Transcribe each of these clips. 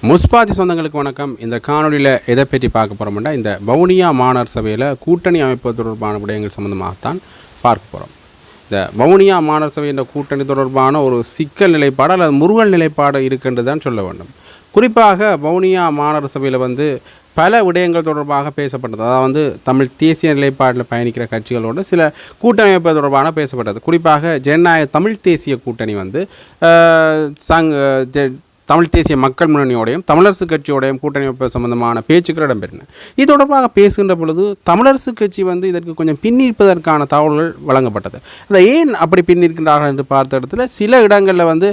முஸ்பாதி சொந்தங்களுக்கு வணக்கம். இந்த காணொலியில் எதை பற்றி பார்க்க போகிறோம்னா, இந்த வவுனியா மாநகர சபையில் கூட்டணி அமைப்பு தொடர்பான விடயங்கள் சம்மந்தமாகத்தான் பார்க்க போகிறோம். இந்த வவுனியா மாநகர சபையின் கூட்டணி தொடர்பான ஒரு சிக்கல் நிலைப்பாடு அல்லது முருகல் நிலைப்பாடு இருக்குன்னு தான் சொல்ல வேண்டும். குறிப்பாக வவுனியா மாநகர சபையில் பல விடயங்கள் தொடர்பாக பேசப்பட்டது. அதாவது தமிழ் தேசிய நிலைப்பாட்டில் பயணிக்கிற கட்சிகளோடு சில கூட்டணி அமைப்பு தொடர்பான பேசப்பட்டது. குறிப்பாக ஜனநாயக தமிழ் தேசிய கூட்டணி தமிழ் தேசிய மக்கள் முன்னணியோடையும் தமிழரசு கட்சியோடையும் கூட்டணி அமைப்பு சம்பந்தமான பேச்சுக்கள் இடம்பெற்றன. இது தொடர்பாக பேசுகின்ற பொழுது தமிழரசு கட்சி இதற்கு கொஞ்சம் பின்னிருப்பதற்கான தகவல்கள் வழங்கப்பட்டது. அதை ஏன் அப்படி பின்னிருக்கின்றார்கள் என்று பார்த்த இடத்துல சில இடங்களில்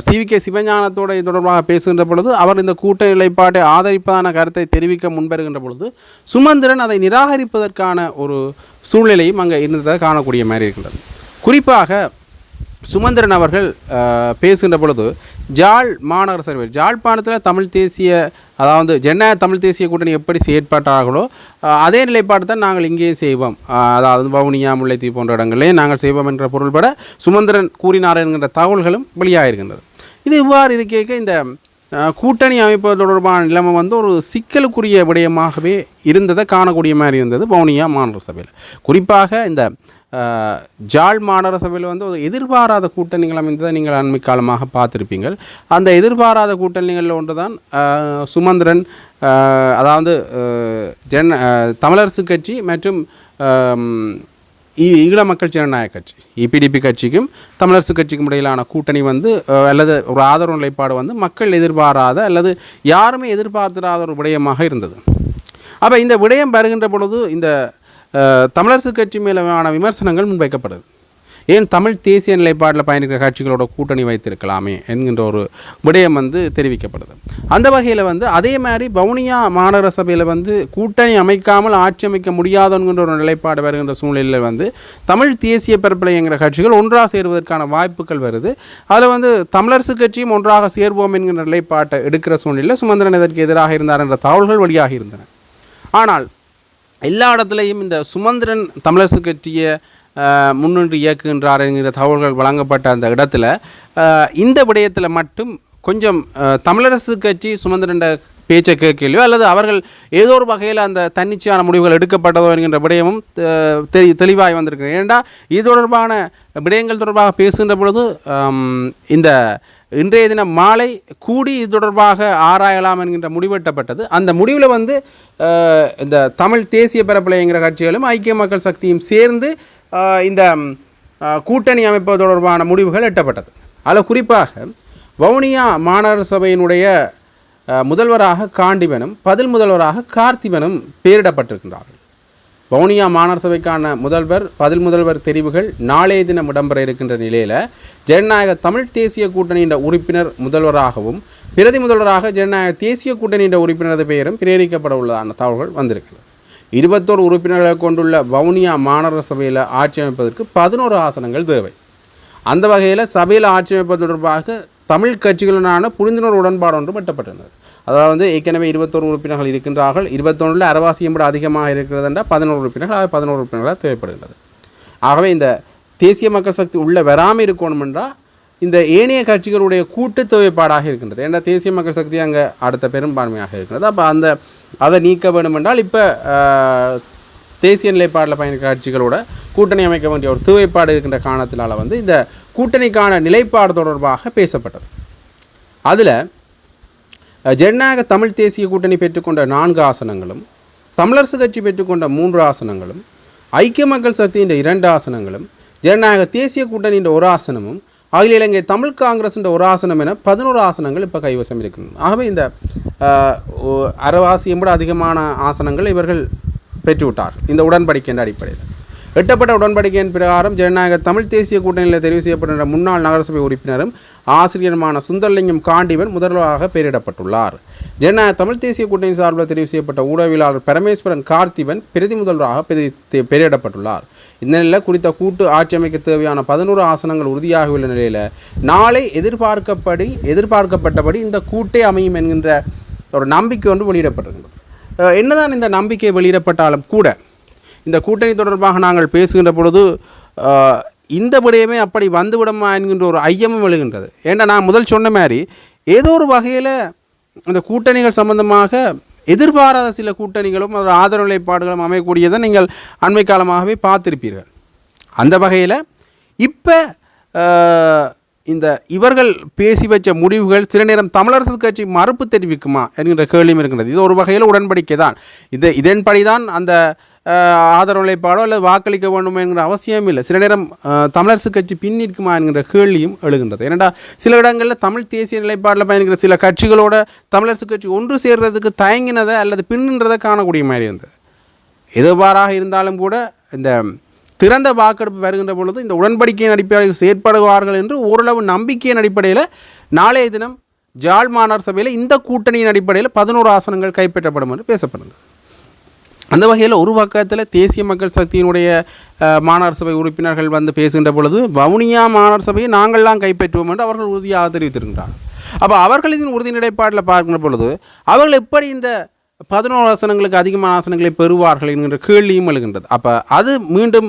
சிவிகே சிவஞானத்தோடு இது தொடர்பாக பேசுகின்ற பொழுது அவர் இந்த கூட்டணி நிலைப்பாட்டை ஆதரிப்பதான கருத்தை தெரிவிக்க முன்வருகின்ற பொழுது சுமந்திரன் அதை நிராகரிப்பதற்கான ஒரு சூழ்நிலையும் அங்கே இருந்ததை காணக்கூடிய மாதிரி இருக்கின்றது. குறிப்பாக சுமந்திரன் அவர்கள் பேசுகின்ற பொழுது மாநகர சபையில் ஜாழ்ப்பாணத்தில் தமிழ் தேசிய அதாவது ஜனநாயக தமிழ் தேசிய கூட்டணி எப்படி செயற்பட்டார்களோ அதே நிலைப்பாடு தான் நாங்கள் இங்கே செய்வோம், அதாவது வவுனியா முல்லைத்தீவு போன்ற இடங்களிலே நாங்கள் செய்வோம் என்ற பொருள்பட சுமந்திரன் கூறினார் என்கின்ற தகவல்களும் வெளியாகிருக்கின்றது. இது இவ்வாறு இருக்க இந்த கூட்டணி அமைப்பு தொடர்பான நிலைமை ஒரு சிக்கலுக்குரிய விடயமாகவே இருந்ததை காணக்கூடிய மாதிரி இருந்தது வவுனியா மாநகர சபையில். குறிப்பாக இந்த மாநகர சபையில் ஒரு எதிர்பாராத கூட்டணிகள் அமைந்ததை நீங்கள் அண்மை காலமாக பார்த்துருப்பீங்கள். அந்த எதிர்பாராத கூட்டணிகளில் ஒன்று தான் சுமந்திரன், அதாவது தமிழரசு கட்சி மற்றும் ஈழ மக்கள் ஜனநாயக கட்சி இபிடிபி கட்சிக்கும் தமிழரசு கட்சிக்கும் இடையிலான கூட்டணி அல்லது ஒரு ஆதரவு நிலைப்பாடு மக்கள் எதிர்பாராத அல்லது யாருமே எதிர்பார்த்திராத ஒரு விடயமாக இருந்தது. அப்போ இந்த விடயம் வருகின்ற பொழுது இந்த தமிழரசு கட்சி மேலான விமர்சனங்கள் முன்வைக்கப்படுது. ஏன் தமிழ் தேசிய நிலைப்பாட்டில் பயணிக்கிற கட்சிகளோட கூட்டணி வைத்திருக்கலாமே என்கின்ற ஒரு விடயம் தெரிவிக்கப்படுது. அந்த வகையில் அதே மாதிரி வவுனியா மாநகர சபையில் கூட்டணி அமைக்காமல் ஆட்சி அமைக்க முடியாதுங்கிற ஒரு நிலைப்பாடு வருகின்ற சூழ்நிலையில் தமிழ் தேசிய பரப்பலைங்கிற கட்சிகள் ஒன்றாக சேருவதற்கான வாய்ப்புகள் வருது. அதில் தமிழரசு கட்சியும் ஒன்றாக சேர்வோம் என்கின்ற நிலைப்பாட்டை எடுக்கிற சூழ்நிலையில் சுமந்திரன் இதற்கு எதிராக இருந்தார் என்ற தகவல்கள் வெளியாகி இருந்தன. ஆனால் எல்லா இடத்துலையும் இந்த சுமந்திரன் தமிழரசு கட்சியை முன்னின்று இயக்குகின்றார் என்கிற தகவல்கள் வழங்கப்பட்ட அந்த இடத்துல இந்த விடயத்தில் மட்டும் கொஞ்சம் தமிழரசு கட்சி சுமந்திரன் பேச்சை கேட்கலையோ அல்லது அவர்கள் ஏதோ ஒரு வகையில் அந்த தன்னிச்சையான முடிவுகள் எடுக்கப்பட்டதோ என்கின்ற விடயமும் தெளிவாக வந்திருக்கு. ஏனென்றால் இது தொடர்பான விடயங்கள் தொடர்பாக பேசுகின்ற பொழுது இந்த இன்றைய தினம் மாலை கூடி இது தொடர்பாக ஆராயலாம் என்கின்ற முடிவெட்டப்பட்டது. அந்த முடிவில் இந்த தமிழ் தேசிய பரப்பலைங்கிற கட்சிகளும் ஐக்கிய மக்கள் சக்தியும் சேர்ந்து இந்த கூட்டணி அமைப்பு தொடர்பான முடிவுகள் எட்டப்பட்டது. அதில் குறிப்பாக வவுனியா மாநகர சபையினுடைய முதல்வராக காண்டிபனும் பதில் முதல்வராக கார்த்திபனும் பெயரிடப்பட்டிருக்கின்றார்கள். வவுனியா மாநகர சபைக்கான முதல்வர் பதில் முதல்வர் தெரிவுகள் நாளைய தினம் இடம்பெற இருக்கின்ற நிலையில் ஜனநாயக தமிழ் தேசிய கூட்டணியின் உறுப்பினர் முதல்வராகவும் பிரதி முதல்வராக ஜனநாயக தேசிய கூட்டணியின் உறுப்பினரது பெயரும் பிரேரிக்கப்பட உள்ளதான தகவல்கள் வந்திருக்கிறது. 21 உறுப்பினர்களை கொண்டுள்ள வவுனியா மாநகர சபையில் ஆட்சி அமைப்பதற்கு 11 ஆசனங்கள் தேவை. அந்த வகையில் சபையில் ஆட்சி அமைப்பது தொடர்பாக தமிழ் கட்சிகளுடனான புரிந்துணர்வு உடன்பாடு ஒன்று எட்டப்பட்டிருந்தது. அதாவது ஏற்கனவே 21 உறுப்பினர்கள் இருக்கின்றார்கள். 21 அரவாசியம் விட அதிகமாக இருக்கிறது என்றால் 11 உறுப்பினர்கள், 11 உறுப்பினர்களாக தேவைப்படுகிறது. ஆகவே இந்த தேசிய மக்கள் சக்தி உள்ள வராமல் இருக்கணும் என்றால் இந்த ஏனைய கட்சிகளுடைய கூட்டு தேவைப்பாடாக இருக்கின்றது. ஏன்னா தேசிய மக்கள் சக்தி அங்கே அடுத்த பெரும்பான்மையாக இருக்கிறது. அப்போ அதை நீக்க வேண்டும் என்றால் இப்போ தேசிய நிலைப்பாடில் பயணிக்கிற கட்சிகளோட கூட்டணி அமைக்க வேண்டிய ஒரு தேவைப்பாடு இருக்கின்ற காரணத்தினால் இந்த கூட்டணிக்கான நிலைப்பாடு தொடர்பாக பேசப்பட்டது. அதில் ஜனநாயக தமிழ் தேசிய கூட்டணி பெற்றுக்கொண்ட 4 ஆசனங்களும் தமிழரசு கட்சி பெற்றுக்கொண்ட 3 ஆசனங்களும் ஐக்கிய மக்கள் சக்தியின் 2 ஆசனங்களும் ஜனநாயக தேசிய கூட்டணியின் 1 ஆசனமும் அகில இலங்கை தமிழ் காங்கிரஸின் 1 ஆசனம் என 11 ஆசனங்கள் இப்போ கைவசம் இருக்கின்றன. ஆகவே இந்த அரைவாசியம் விட அதிகமான ஆசனங்கள் இவர்கள் பெற்றுவிட்டார் இந்த உடன்படிக்கையின் அடிப்படையில். எட்டப்பட்ட உடன்படிக்கையின் பிரகாரம் ஜனநாயக தமிழ் தேசிய கூட்டணியில் தெரிவு செய்யப்பட்ட முன்னாள் நகரசபை உறுப்பினரும் ஆசிரியருமான சுந்தரலிங்கம் காண்டிவன் முதல்வராக பெயரிடப்பட்டுள்ளார். ஜனநாயக தமிழ் தேசிய கூட்டணி சார்பில் தெரிவு செய்யப்பட்ட ஊடகவியலாளர் பரமேஸ்வரன் கார்த்திபன் பிரதி முதல்வராக பெயரிடப்பட்டுள்ளார். இந்த நிலையில் குறித்த கூட்டு ஆட்சி அமைக்க தேவையான 11 ஆசனங்கள் உறுதியாகியுள்ள நிலையில் நாளை எதிர்பார்க்கப்பட்டபடி இந்த கூட்டே அமையும் என்கின்ற ஒரு நம்பிக்கை ஒன்று வெளியிடப்பட்டிருக்கிறது. என்னதான் இந்த நம்பிக்கை வெளியிடப்பட்டாலும் கூட இந்த கூட்டணி தொடர்பாக நாங்கள் பேசுகின்ற பொழுது இந்த விடயமே அப்படி வந்துவிடுமா என்கின்ற ஒரு ஐயமும் எழுகின்றது. ஏன்னா நான் முதல் சொன்ன மாதிரி ஏதோ ஒரு வகையில் இந்த கூட்டணிகள் சம்பந்தமாக எதிர்பாராத சில கூட்டணிகளும் ஆதரவு நிலைப்பாடுகளும் அமையக்கூடியதை நீங்கள் அண்மை காலமாகவே பார்த்திருப்பீர்கள். அந்த வகையில் இப்போ இந்த இவர்கள் பேசி வச்ச முடிவுகள் சில நேரம் தமிழரசு கட்சி மறுப்பு தெரிவிக்குமா என்கின்ற கேள்வியும் இருக்கின்றது. இது ஒரு வகையில் உடன்படிக்கை தான். இதன்படி தான் அந்த ஆதரவு நிலைப்பாடோ அல்லது வாக்களிக்க வேண்டும் என்கிற அவசியம் இல்லை. சில நேரம் தமிழரசு கட்சி பின்னிற்குமா என்கிற கேள்வியும் எழுகின்றது. ஏனென்றால் சில இடங்களில் தமிழ் தேசிய நிலைப்பாட்டில் பயணிக்கிற சில கட்சிகளோட தமிழரசு கட்சி ஒன்று சேர்றதுக்கு தயங்கினதை அல்லது பின்னின்றதை காணக்கூடிய மாதிரி இருந்தது. எதுவாறாக இருந்தாலும் கூட இந்த திறந்த வாக்கெடுப்பு வருகின்ற பொழுது இந்த உடன்படிக்கையின் அடிப்படையில் செயற்படுவார்கள் என்று ஓரளவு நம்பிக்கையின் அடிப்படையில் நாளைய தினம் ஜாழ் மாநகர சபையில் இந்த கூட்டணியின் அடிப்படையில் 11 ஆசனங்கள் கைப்பற்றப்படும் என்று பேசப்படுகிறது. அந்த வகையில் ஒரு பக்கத்தில் தேசிய மக்கள் சக்தியினுடைய மாநகர சபை உறுப்பினர்கள் வந்து பேசுகின்ற பொழுது வவுனியா மாநகர சபையை நாங்கள்லாம் கைப்பற்றுவோம் என்று அவர்கள் உறுதியாக தெரிவித்திருக்கிறார்கள். அப்போ அவர்களின் உறுதி நிலைப்பாட்டில் பார்க்கின்ற பொழுது அவர்கள் எப்படி இந்த 11 ஆசனங்களுக்கு அதிகமான ஆசனங்களை பெறுவார்கள் என்கின்ற கேள்வியும் எழுகின்றது. அப்போ அது மீண்டும்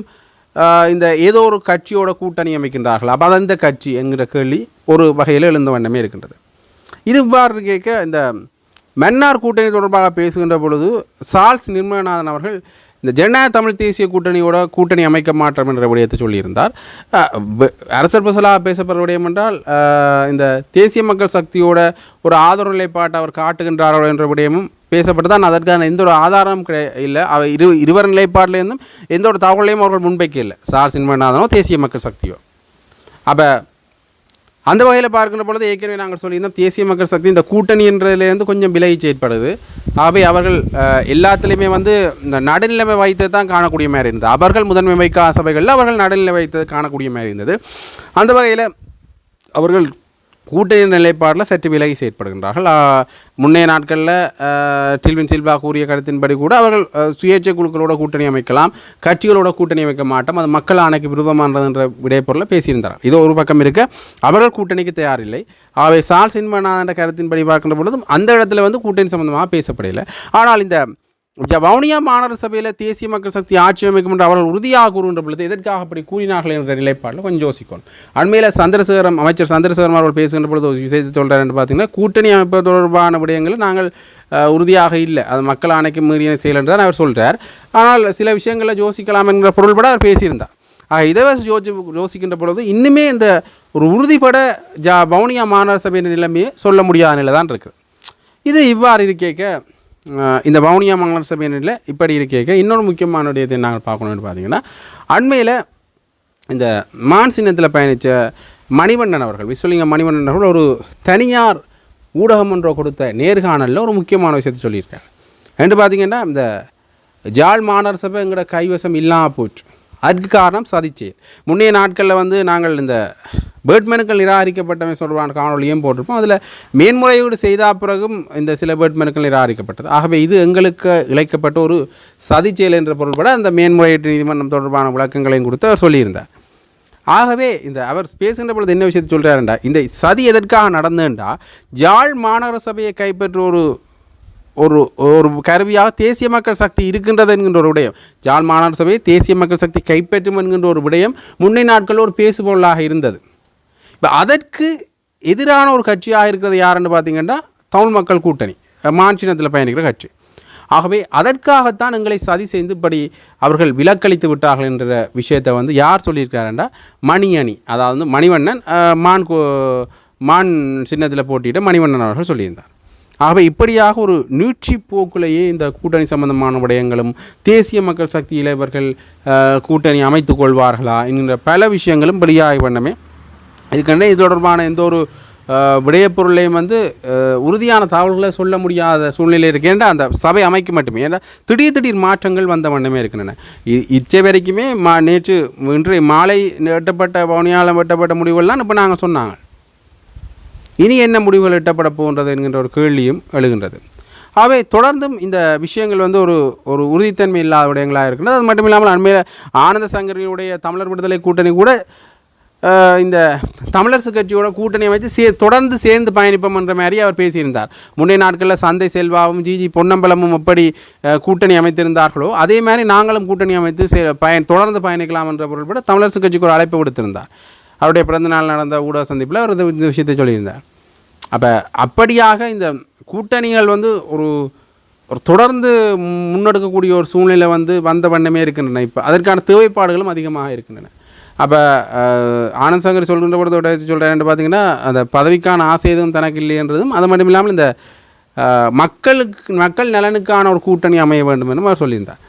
இந்த ஏதோ ஒரு கட்சியோட கூட்டணி அமைக்கின்றார்கள். அப்போ அந்த கட்சி என்கிற கேள்வி ஒரு வகையில் எழுந்த வண்ணமே இருக்கின்றது. இது இவ்வாறு கேட்க இந்த மன்னார் கூட்டணி தொடர்பாக பேசுகின்ற பொழுது சால்ஸ் நிர்மலநாதன் அவர்கள் இந்த ஜனநாயக தமிழ் தேசிய கூட்டணி அமைக்க மாட்டோம் என்ற விடயத்தை சொல்லியிருந்தார். அரசர் பசலாக பேசப்படுற விடயம் என்றால் இந்த தேசிய மக்கள் சக்தியோட ஒரு ஆதரவு நிலைப்பாட்டை அவர் காட்டுகின்றாரோ என்ற விடயமும் பேசப்பட்டுதான். அதற்கான எந்த ஒரு ஆதாரமும் இல்லை. இருவர் நிலைப்பாட்டிலேருந்தும் எந்த ஒரு தகவலையும் அவர்கள் முன்வைக்க இல்லை, சால்ஸ் நிர்மலநாதனோ தேசிய மக்கள் சக்தியோ. அப்போ அந்த வகையில் பார்க்கின்ற பொழுது ஏற்கனவே நாங்கள் சொல்லியிருந்தோம், தேசிய மக்கள் சக்தி இந்த கூட்டணி என்றதுலேருந்து கொஞ்சம் விலகி செயற்படுது. ஆகவே அவர்கள் எல்லாத்துலேயுமே வந்து இந்த நடுநிலைமை வைத்தது தான் காணக்கூடிய மாதிரி இருந்தது. அவர்கள் முதன்மை வைக்க சபைகளில் அவர்கள் நடுநிலை வைத்தது காணக்கூடிய மாதிரி இருந்தது. அந்த வகையில் அவர்கள் கூட்டணி நிலைப்பாடில் சற்று விலகி செயற்படுகின்றார்கள். முன்னைய நாட்களில் டில்வின் சில்வா கூறிய கருத்தின்படி கூட அவர்கள் சுயேட்சை குழுக்களோட கூட்டணி அமைக்கலாம், கட்சிகளோட கூட்டணி அமைக்க மாட்டோம், அது மக்கள் ஆணைக்கு விரோதமானது என்ற விடைப்பொருளை பேசியிருந்தார்கள். இது ஒரு பக்கம் இருக்க அவர்கள் கூட்டணிக்கு தயாரில்லை. அவை சால்ஸ் நிர்மலநாதன் கருத்தின்படி பார்க்கின்ற பொழுதும் அந்த இடத்துல வந்து கூட்டணி சம்பந்தமாக பேசப்படவில்லை. ஆனால் இந்த வவுனியா மாநகர சபையில் தேசிய மக்கள் சக்தி ஆட்சி அமைக்கும் என்று அவர்கள் உறுதியாக கூறுகின்ற பொழுது எதற்காக அப்படி கூறினார்கள் என்ற நிலைப்பாட்டில் கொஞ்சம் யோசிக்கணும். அண்மையில் அமைச்சர் சந்திரசேகரம் அவர்கள் பேசுகின்ற பொழுது ஒரு விஷயத்தை சொல்கிறார் என்று பார்த்தீங்கன்னா, கூட்டணி அமைப்பு தொடர்பான விடயங்களில் நாங்கள் உறுதியாக இல்லை, அது மக்கள் ஆணைக்கு மீறிய செயல் என்று தான் அவர் சொல்கிறார். ஆனால் சில விஷயங்களில் யோசிக்கலாம் என்கிற பொருள்பட அவர் பேசியிருந்தார். இதை யோசிக்கின்ற பொழுது இன்னுமே இந்த ஒரு உறுதிப்பட வவுனியா மாநகர சபையின் நிலைமையை சொல்ல முடியாத நிலை தான் இருக்குது. இது இவ்வாறு இருக்கேக்க இந்த வவுனியா மாநகர சபையினில் இப்படி இருக்கேக்க இன்னொரு முக்கியமான விடயத்தை நாங்கள் பார்க்கணும்னு பார்த்தீங்கன்னா, அண்மையில் இந்த மான் சின்னத்தில் பயணித்த மணிவண்ணன் அவர்கள், விஸ்வலிங்கம் மணிவண்ணன் அவர்கள் ஒரு தனியார் ஊடகம் ஒன்றை கொடுத்த நேர்காணலில் ஒரு முக்கியமான விஷயத்தை சொல்லியிருக்காங்க. என்று பார்த்தீங்கன்னா, இந்த ஜாழ் மாநகர சபை எங்களோட கைவசம் இல்லாமல் போச்சு, அதுக்கு காரணம் சதிச்செயல். முன்னைய நாட்களில் வந்து நாங்கள் இந்த பேட்மேனுக்கள் நிராகரிக்கப்பட்டவை சொல்வான காணொலியும் போட்டிருப்போம். அதில் மேன்முறையீடு செய்த பிறகும் இந்த சில பேட்மேனுக்கள் நிராகரிக்கப்பட்டது. ஆகவே இது எங்களுக்கு இழைக்கப்பட்ட ஒரு சதிச்செயல் என்ற பொருள்பட அந்த மேன்முறையீட்டு நீதிமன்றம் தொடர்பான விளக்கங்களையும் கொடுத்து அவர் சொல்லியிருந்தார். ஆகவே இந்த அவர் பேசுகின்ற பொழுது என்ன விஷயத்தை சொல்கிறாருண்டா, இந்த சதி எதற்காக நடந்துண்டா, ஜாழ் மாநகர சபையை கைப்பற்ற ஒரு ஒரு கருவியாக தேசிய மக்கள் சக்தி இருக்கின்றது என்கின்ற ஒரு விடயம், ஜாழ் மாநகர சபையை தேசிய மக்கள் சக்தி கைப்பற்றும் என்கின்ற ஒரு விடயம் முன்னே நாட்களில் ஒரு பேசுபொருளாக இருந்தது. இப்போ அதற்கு எதிரான ஒரு கட்சியாக இருக்கிறது யாருன்னு பார்த்தீங்கன்னா, தமிழ் மக்கள் கூட்டணி மாநிலத்தில் பயணிக்கிற கட்சி. ஆகவே அதற்காகத்தான் எங்களை சதி செய்து இப்படி அவர்கள் விலக்களித்து விட்டார்கள் என்ற விஷயத்தை வந்து யார் சொல்லியிருக்காருன்றா, மணியணி, அதாவது மணிவண்ணன் மான் சின்னத்தில் போட்டியிட்ட மணிவண்ணன் அவர்கள் சொல்லியிருந்தார். ஆகவே இப்படியாக ஒரு நீட்சி போக்குலேயே இந்த கூட்டணி சம்பந்தமான விடயங்களும் தேசிய மக்கள் சக்தியில் இவர்கள் கூட்டணி அமைத்து கொள்வார்களா என்கின்ற பல விஷயங்களும் வெளியாகி வண்ணமே இதுக்கண்டே இது தொடர்பான எந்த ஒரு விடயப்பொருளையும் வந்து உறுதியான தகவல்களை சொல்ல முடியாத சூழ்நிலை இருக்கேன்டா அந்த சபை அமைக்க மட்டுமே. ஏன்னா திடீர் மாற்றங்கள் வந்த வண்ணமே இருக்கின்றன. இச்சை வரைக்குமே இன்று மாலை எட்டப்பட்ட வவுனியாவில் எட்டப்பட்ட முடிவுகள்லாம் இப்போ நாங்கள் சொன்னாங்க. இனி என்ன முடிவுகள் எட்டப்பட போகின்றது என்கின்ற ஒரு கேள்வியும் எழுகின்றது. அவை தொடர்ந்தும் இந்த விஷயங்கள் வந்து ஒரு உறுதித்தன்மை இல்லாத விடயங்களாக இருக்கின்றது. அது மட்டும் இல்லாமல் அண்மையில் ஆனந்த சங்கரியுடைய தமிழர் விடுதலை கூட்டணி கூட இந்த தமிழரசு கட்சியோட கூட்டணி அமைத்து தொடர்ந்து சேர்ந்து பயணிப்போம் என்ற மாதிரி அவர் பேசியிருந்தார். முன்னைய நாட்களில் சந்தை செல்வாவும் ஜிஜி பொன்னம்பலமும் எப்படி கூட்டணி அமைத்திருந்தார்களோ அதே மாதிரி நாங்களும் கூட்டணி அமைத்து தொடர்ந்து பயணிக்கலாம் என்ற பொருள்பட தமிழரசு கட்சிக்கு ஒரு அழைப்பு விடுத்திருந்தார். அவருடைய பிறந்தநாள் நடந்த ஊடக சந்திப்பில் அவர் இந்த விஷயத்தை சொல்லியிருந்தார். அப்படியாக இந்த கூட்டணிகள் வந்து ஒரு ஒரு தொடர்ந்து முன்னெடுக்கக்கூடிய ஒரு சூழ்நிலை வந்து வந்த வண்ணமே இருக்கின்றன. இப்போ அதற்கான தேவைப்பாடுகளும் அதிகமாக இருக்கின்றன. அப்போ ஆனந்த் சங்கர் சொல்கின்ற பொழுதோட சொல்கிறேன் பார்த்தீங்கன்னா, அந்த பதவிக்கான ஆசை எதுவும் தனக்கு இல்லைன்றதும் அது மட்டும் இல்லாமல் இந்த மக்கள் நலனுக்கான ஒரு கூட்டணி அமைய வேண்டும் என்று அவர் சொல்லியிருந்தார்.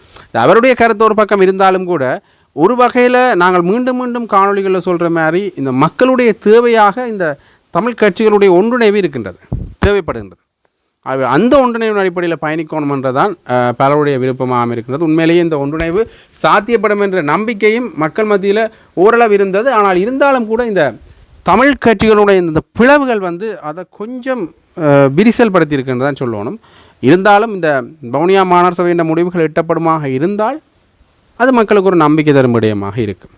அவருடைய கருத்து ஒரு பக்கம் இருந்தாலும் கூட ஒரு வகையில் நாங்கள் மீண்டும் மீண்டும் காணொலிகளில் சொல்கிற மாதிரி இந்த மக்களுடைய தேவையாக இந்த தமிழ் கட்சிகளுடைய ஒன்றிணைவு இருக்கின்றது, தேவைப்படுகின்றது. அந்த ஒன்றிணைவின் அடிப்படையில் பயணிக்கணும் என்றதான் பலருடைய விருப்பமாக இருக்கின்றது. உண்மையிலேயே இந்த ஒன்றிணைவு சாத்தியப்படும் என்ற நம்பிக்கையும் மக்கள் மத்தியில் ஓரளவு இருந்தது. ஆனால் இருந்தாலும் கூட இந்த தமிழ் கட்சிகளுடைய இந்த பிளவுகள் வந்து அதை கொஞ்சம் விரிசல் படுத்தியிருக்கின்றது தான் சொல்லணும். இருந்தாலும் இந்த வவுனியா மாநகர சபையின் முடிவுகள் எட்டப்படுமாக இருந்தால் அது மக்களுக்கு ஒரு நம்பிக்கை தரும் விடயமாக இருக்கும்.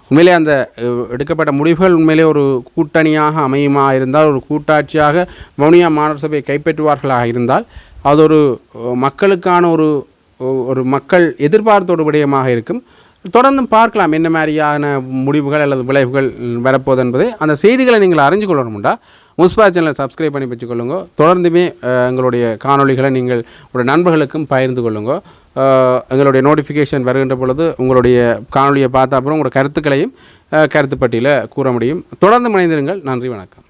உண்மையிலே அந்த எடுக்கப்பட்ட முடிவுகள் உண்மையிலே ஒரு கூட்டணியாக அமையுமாக இருந்தால், ஒரு கூட்டாட்சியாக வவுனியா மாநகர சபையை கைப்பற்றுவார்களாக இருந்தால் அது ஒரு மக்களுக்கான ஒரு மக்கள் எதிர்பார்த்தோடு விடயமாக இருக்கும். தொடர்ந்து பார்க்கலாம் என்ன மாதிரியான முடிவுகள் அல்லது விளைவுகள் வரப்போகுது என்பதை. அந்த செய்திகளை நீங்கள் அறிஞ்சு கொள்ளணும்டா முஸ்பா சேனலை சப்ஸ்கிரைப் பண்ணி வச்சுக்கொள்ளுங்க. தொடர்ந்துமே எங்களுடைய காணொலிகளை நீங்கள் உங்களுடைய நண்பர்களுக்கும் பகிர்ந்து கொள்ளுங்க. எங்களுடைய நோட்டிஃபிகேஷன் வருகின்ற பொழுது உங்களுடைய காணொலியை பார்த்த அப்புறம் உங்களோட கருத்துக்களையும் கருத்து பட்டியலில் கூற முடியும். தொடர்ந்து இணைந்திருங்கள். நன்றி, வணக்கம்.